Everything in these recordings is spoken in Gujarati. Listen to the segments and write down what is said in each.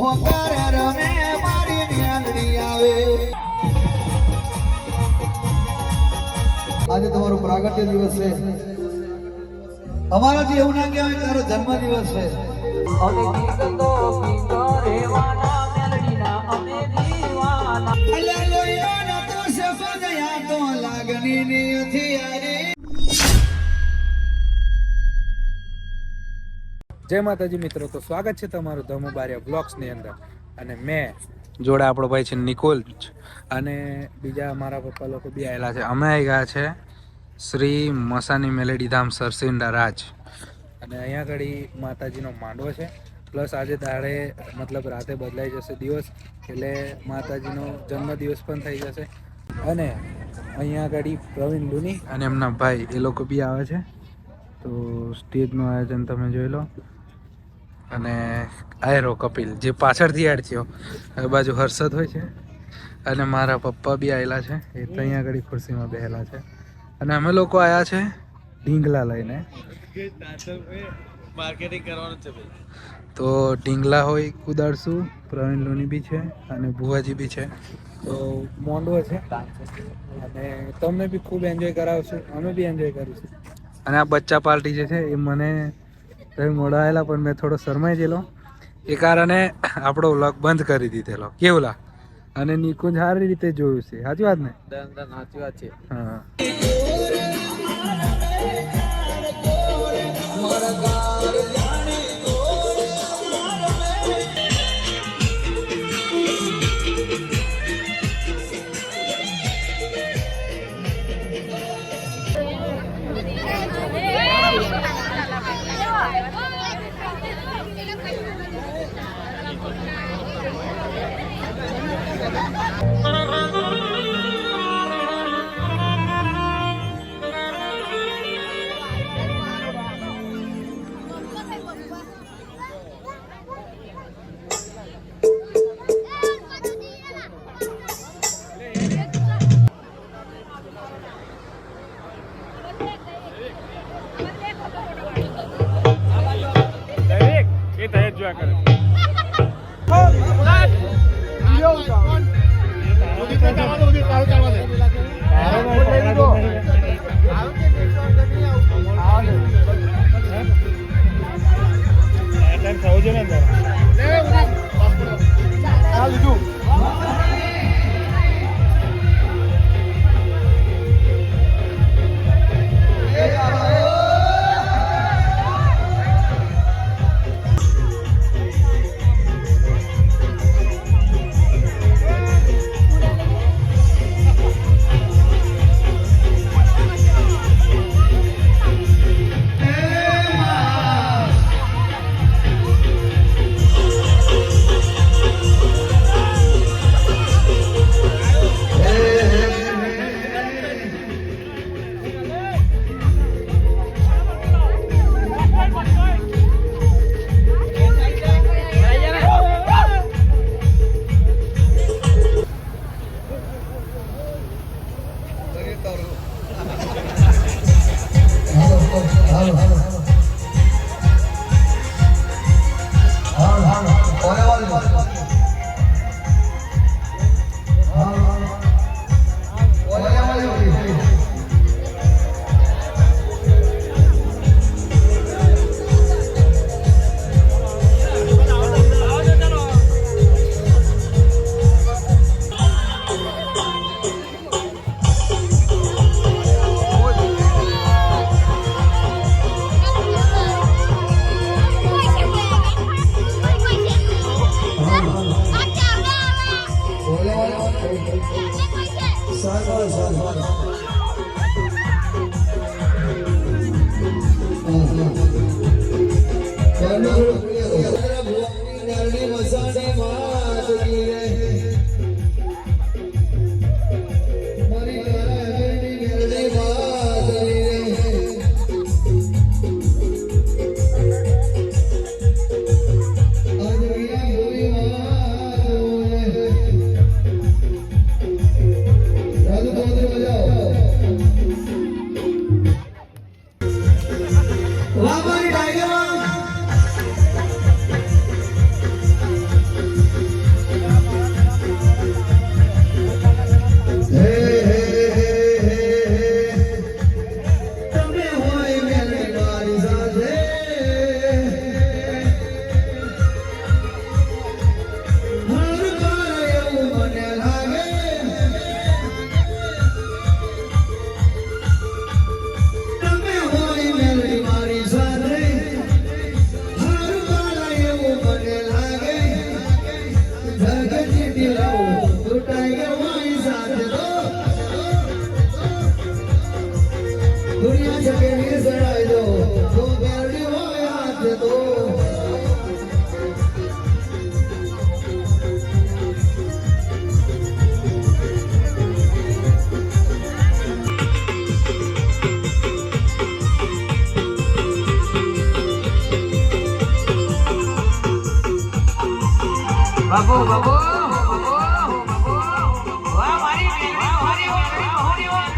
હોકારે રમે મારી ન્યાલડી આવે. આજે તમારો પ્રાગટ્ય દિવસ છે. અમારાથી એવું ના કહેવાય તારો જન્મ દિવસ છે. અમે ગીતો ગીતો રેવાના મેલડીના અમે દીવાના. અલ્યા લોહીનો નતો સફદયા તો લાગણીની હથિયારી. જય માતાજી મિત્રો, તો સ્વાગત છે તમારું ધમુ બારિયા બ્લોગ્સની અંદર. અને મેં જોડે આપણો ભાઈ છે નિકોલ અને બીજા મારા પપ્પા લોકો બી આવેલા છે. અમે આવી ગયા છે શ્રી મસાની મેલેડી ધામ સરસિંડા રાજ. અને અહીંયા આગળ માતાજીનો માંડવો છે. પ્લસ આજે દાડે મતલબ રાતે બદલાઈ જશે દિવસ, એટલે માતાજીનો જન્મદિવસ પણ થઈ જશે. અને અહીંયા આગળ પ્રવીણ લુની અને એમના ભાઈ એ લોકો બી આવે છે. તો સ્ટેજનું આયોજન તમે જોઈ લો. અને આયરો કપિલ જે પાછળથી એડ થયો, એ બાજુ હર્ષદ હોય છે. અને મારા પપ્પા બી આવેલા છે, એ તો અહીંયા આગળ ખુરશીમાં બેસેલા છે. અને અમે લોકો આવ્યા છે ઢીંગલા લઈને. માર્કેટિંગ કરવાનું છે તો ઢીંગલા હોય કુદાડશું. પ્રવીણ લોની બી છે અને ભુવાજી બી છે. તો મોંડવો છે અને તમને બી ખૂબ એન્જોય કરાવશું, અમે બી એન્જોય કરીશું. અને આ બચ્ચા પાર્ટી જે છે એ મને તમે મોડા આવેલા પણ મેં થોડો શરમાઈ ગયેલો, એ કારણે આપણો વ્લોગ બંધ કરી દીધેલો. કેવું લા? અને નિકુંજ સારી રીતે જોયું છે. સાચી વાત ને? સાચી વાત છે. હા. ઘરથી લાવો તો ટાઈગર મારી સાથે તો દુનિયા જગે વીર સડાઈ દો તો મેલડી હોય હાથ તો બાબુ બાબુ બાબુ વાહ મારી બેન વાહ મારી બેન વાહ હોરી વાહ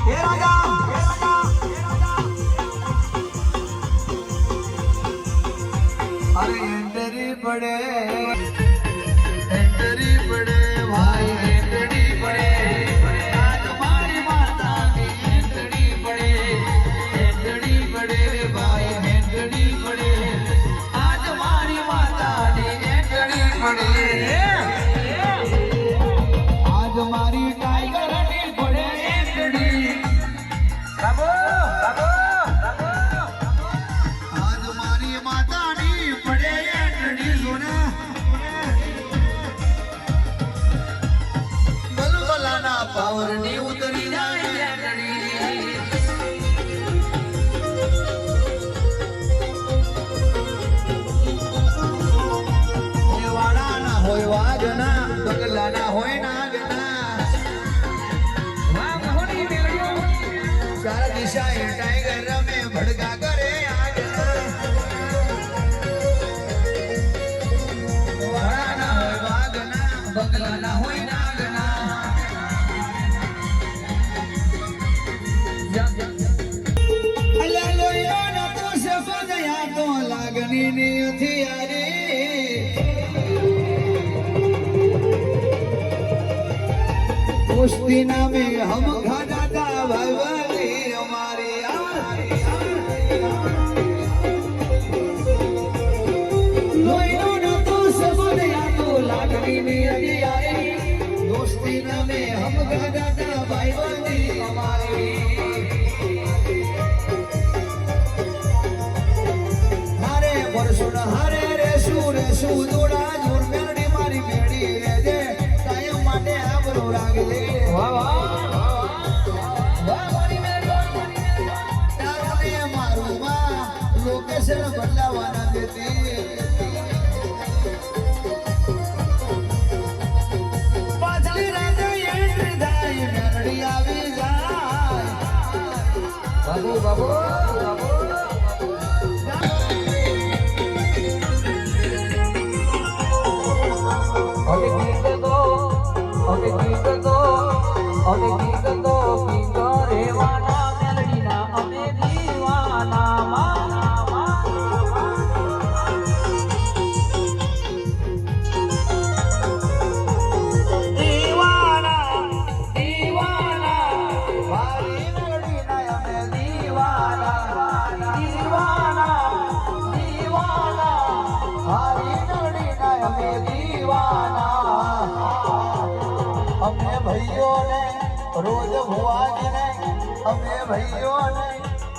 એ રાજા અરે એન્ટરી પડે ભાઈ એન્ટરી પડે આજ મારી માતાની એન્ટરી પડે ભાઈ એન્ટરી પડે આજ મારી માતાની એન્ટરી પડે આજ મારી ટાઈગરની પડે એન્ટરી બાબુ બાબુ બાબુ આજ મારી માતાની પડે એન્ટરી સોના બલબલાના પાવરની ઉતરી જાય એન્ટરી વાળાના હોય વાઘના બગલાના હોય નાગના વાહ હોરી મેળ્યો ચાર દિશાએ ટાઈગર રમે ભડકા કરે આગના વાળાના હોય વાઘના બગલાના હોય નાગના અલ્યા લોહીનો નતો સફો દયા તો લાગણીની હથિયારી कुश्ती नामे हम खाना था भगवानी हमारी लोईनो न तो सबने आतो लागनी में अभी आई दोस्ती नामे हम खाना था भगवानी हमारी हारे परसुन हारे रेसू दोड़ा जोर मेरडी मारी मेड़ी रे दे कायम माटे आबरो रागले વાહ વાહ વાહ હોરી મેળ્યો તારને મારું માં લોકેશન બદલાવાના દેતી પાછલી રાતે એન્ટ્રી થાય મેરડી આવી જાય બાબુ બાબુ બાબુ હવે ગીત દો હવે ગીત દો હવે ગીત દો ગીતો રેવાના મેલડીના અમે દીવાના માના દીવાના દીવાના મારી મેરડીના અમે દીવાના દીવાના દીવાના મારી મેરડીના અમે દીવાના અમે ભાઈઓને રોજ ભુવાજીને અમે ભાઈઓને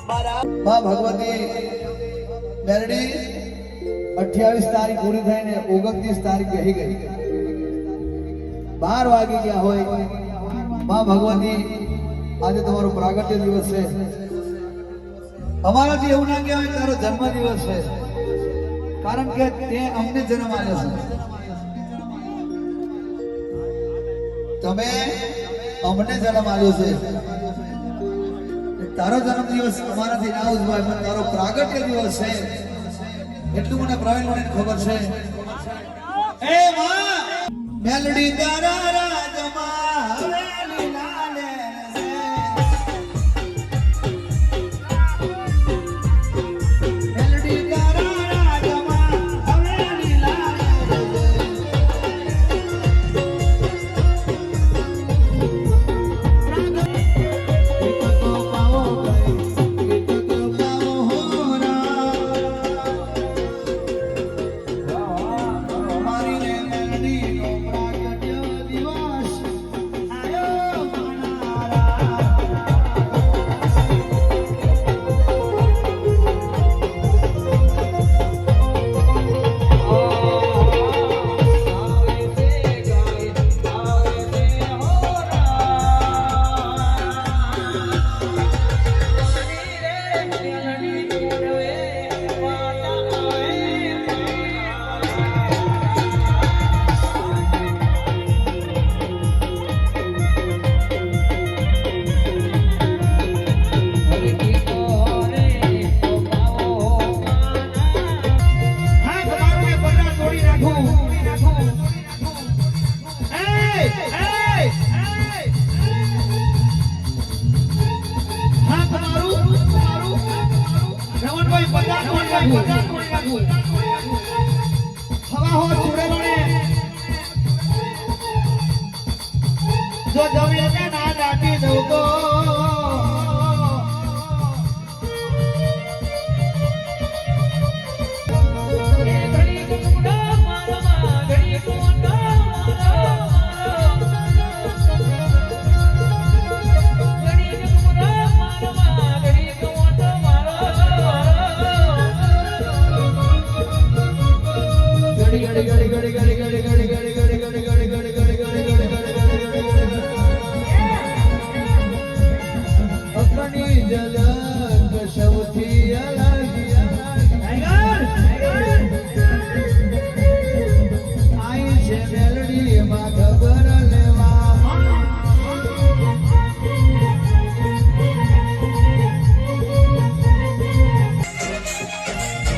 મારા માં ભગવતી મેરડી 28 તારીખ પૂરી થઈને 29 તારીખ કહી ગઈ 12 વાગી ગયા હોય માં ભગવતી આજે તમારો પ્રાગટ્ય દિવસ છે અમારાથી એવું ના કહેવાય તારો જન્મ દિવસ છે કારણ કે તે અમને જન્મ આપ્યો છે તમે અમને જન્મ આપ્યો છે તારો જન્મ દિવસ અમારાથી ના ઉજવાય પણ તારો પ્રાગટ્ય દિવસ છે એટલું મને પ્રવીણ મને ખબર છે એ માં મેલડી તારા રાજમાં હવેલી લાલે છે મેલડી તારા રાજમાં હવેલી લાલે છે તો પાવો ગઈ તો પાવો હોરા મારી રે મેલડી નો પ્રાગટ્ય દિવસ હવા હો ચૂડેલો ને જો જવી કે ના દાટી દઉં તો અગ્નિ જલક સૌથી અલગ આઈ છે મેલડી માં ખબર લેવા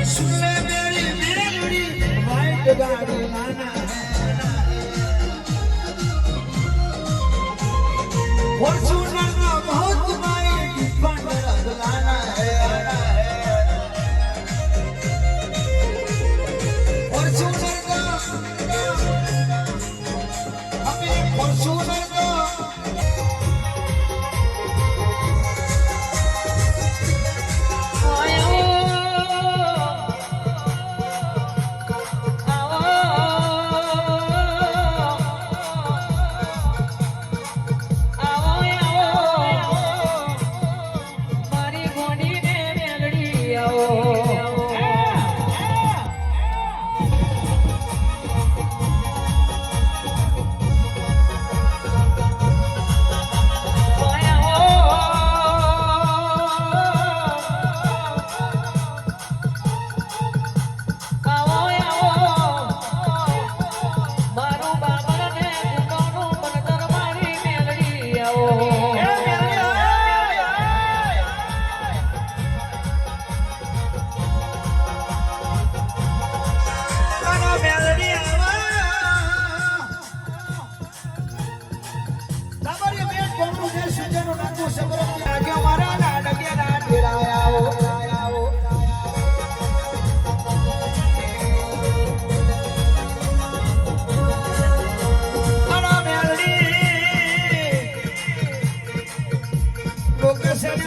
સુને મેરી મેલડી વાઈટ ગાડી નાના ફોર્ચ્યુનર નો बहुत माइट बंदर लाना है फॉर्च्यूनर का हमें फॉर्च्यूनर का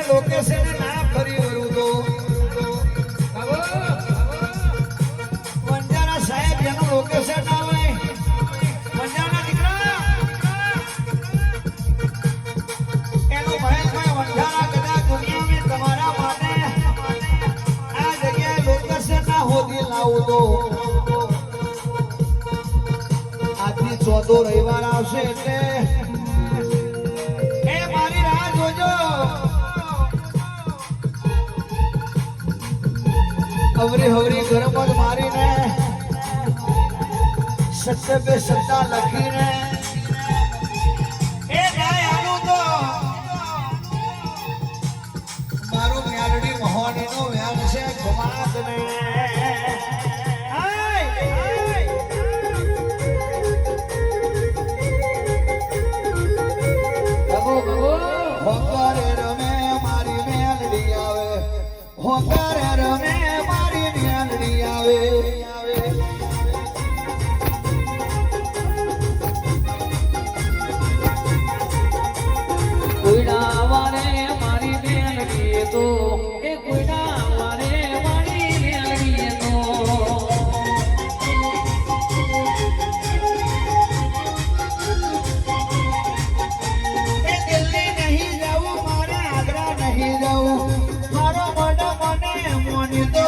લોકેશન ના ફરી વળું તો વંજારા સાહેબ જેનું લોકેશન ના હોય વંજારા દીકરા એનો ભયંકર વંજારા કદાચ દુનિયામાં તમારા માટે આ જગ્યાએ લોકેશન ના હોતી લાવું તો આજથી 14 રવિવાર આવશે એટલે મારી રાહ જોજો અવરી હવરી ગરમ જ મારીને સત્ય બે સત્તા લખીને એ ગાય આનું તો મારું મ્યાલડી મહોનીનો વ્યામ છે ગુમાત ને હોકારે રમે મારી મેલડી આવે હોકારે રમે મારી મેલડી આવે કોઈના વારે મારી મેલડી તો એ કોઈના વારે મારી મેલડી તો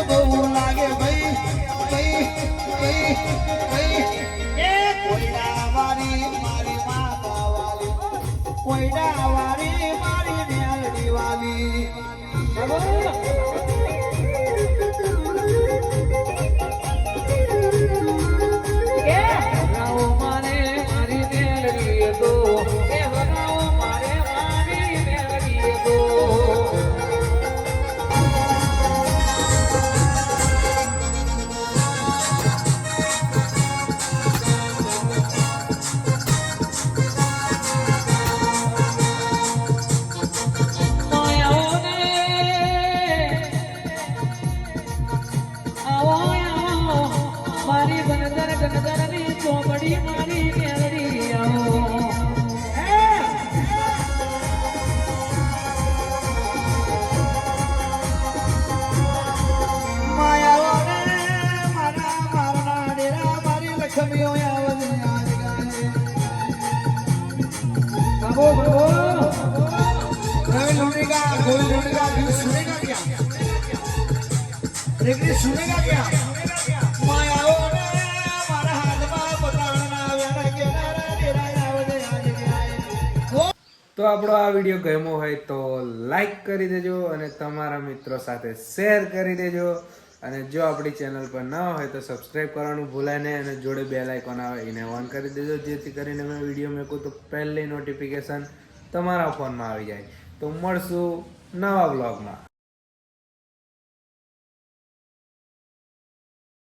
તો બહુ લાગે ભાઈ ભાઈ ભાઈ ભાઈ એ કોઈના વારી મારી માતા વાલી કોઈના વારી મારી મેલડી વાલી મારે મારી મેલડી તો એ બનાવો મારે મારી મેલડી તો उड़ेगा दिल सुनेगा क्या रेगड़ी सुनेगा क्या मायाओ ने मारा हाथ में बताना वेना के नारा तेरा आवदे आज आए તો આપણો આ વિડીયો ગમ્યો હોય તો લાઈક કરી દેજો અને તમારા મિત્રો સાથે શેર કરી દેજો અને જો આપણી ચેનલ પર ન હોય તો સબસ્ક્રાઇબ કરવાનું ભૂલાય નહીં અને જોડે બેલ આઇકોન આવે એને ઓન કરી દેજો જેથી કરીને મેં વિડીયો મૂકું તો પહેલી નોટિફિકેશન તમારા ફોનમાં આવી જાય તો મળશું નવા બ્લોગમાં